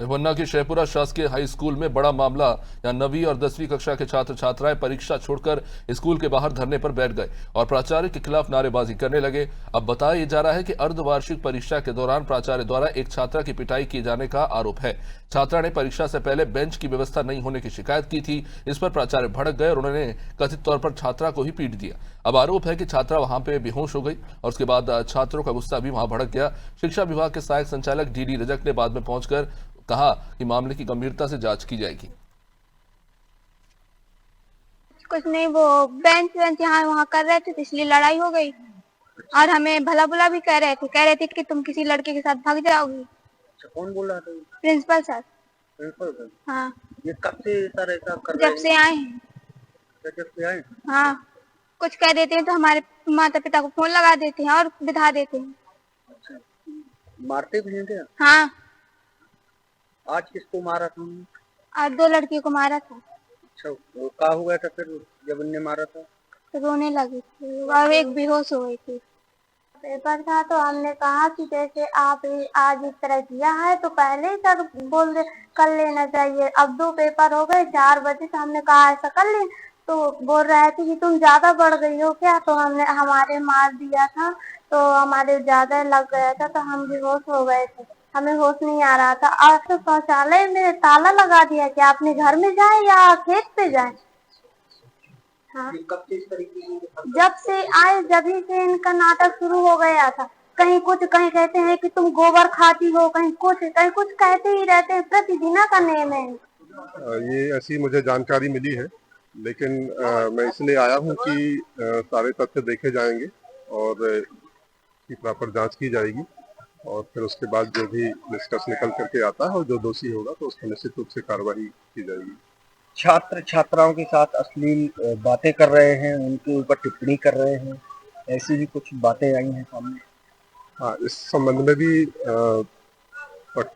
पन्ना की शेखपुरा शासकीय high school में बड़ा मामला। यहाँ 9वीं और 10वीं कक्षा के छात्र छात्राएं परीक्षा छोड़कर स्कूल के बाहर धरने पर बैठ गए और प्राचार्य के खिलाफ नारेबाजी करने लगे। अब बताया जा रहा है कि अर्धवार्षिक परीक्षा के दौरान प्राचार्य द्वारा एक छात्रा की पिटाई किए जाने का आरोप है। छात्रा ने परीक्षा से पहले बेंच की व्यवस्था नहीं होने की शिकायत की थी। इस पर प्राचार्य भड़क गए और उन्होंने कथित तौर पर छात्रा को ही पीट दिया। अब आरोप है कि छात्रा वहां पे बेहोश हो गई और उसके बाद छात्रों का गुस्सा भी वहां भड़क गया। शिक्षा विभाग के सहायक संचालक डी रजक ने बाद में पहुंचकर कहा कि मामले की गंभीरता से जांच की जाएगी। कुछ नहीं, वो बेंच यहाँ वहाँ कर रहे थे तो इसलिए लड़ाई हो गई और हमें भला बुला भी कह रहे थे कि तुम किसी लड़के के साथ भाग जाओगी। अच्छा, कौन बोल रहा था? Principal sir. Principal sir? हाँ। ये कब से सर ऐसा कर रहे हैं? जब से आए हैं। जब से आए? हाँ, कुछ कह देते हैं तो हमारे माता पिता को फोन लगा देते हैं और बिठा देते हैं। अच्छा, मारते भी हैं क्या? हाँ। आज किसको मारा था उन्होंने? आज 2 लड़कियों को मारा था। अच्छा, वो क्या हुआ था फिर जब उनने मारा था? तो रोने लगी थी और एक बेहोश हो गई थी। पेपर था तो हमने कहा कि जैसे आप आज इस तरह किया है तो पहले ही सर बोल दे कर लेना चाहिए। अब 2 पेपर हो गए, 4 बजे, तो हमने कहा ऐसा कर ले, तो बोल रहे थे कि तुम ज्यादा बढ़ गई हो क्या, तो हमने हमारे मार दिया था तो हमारे ज्यादा लग गया था तो हम बेहोश हो गए थे, हमें होश नहीं आ रहा था। और तो शौचालय में ताला लगा दिया कि अपने घर में जाए या खेत पे जाए। हाँ, कब से इस तरीके की? जब से आए जभी से इनका नाटक शुरू हो गया था। कहीं कुछ, कहीं कहते हैं कि तुम गोबर खाती हो, कहीं कुछ कहते ही रहते हैं। प्रतिदिन का नेम है। ये ऐसी मुझे जानकारी मिली है, लेकिन मैं इसलिए आया हूँ कि सारे तथ्य देखे जाएंगे और इसकी प्रॉपर जांच की जाएगी और फिर उसके बाद जो भी निष्कर्ष निकल करके आता है और जो दोषी होगा तो उसको निश्चित रूप से कार्रवाई की जाएगी। छात्र छात्राओं के साथ अश्लील बातें कर रहे हैं, उनके ऊपर टिप्पणी कर रहे हैं, ऐसी भी कुछ बातें आई हैं सामने। हाँ, इस संबंध में भी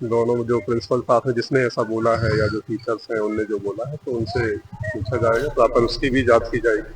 दोनों जो प्रिंसिपल साथ हैं जिसने ऐसा बोला है या जो टीचर्स हैं उनने जो बोला है तो उनसे पूछा जाएगा, प्रॉपर उसकी भी जांच की जाएगी।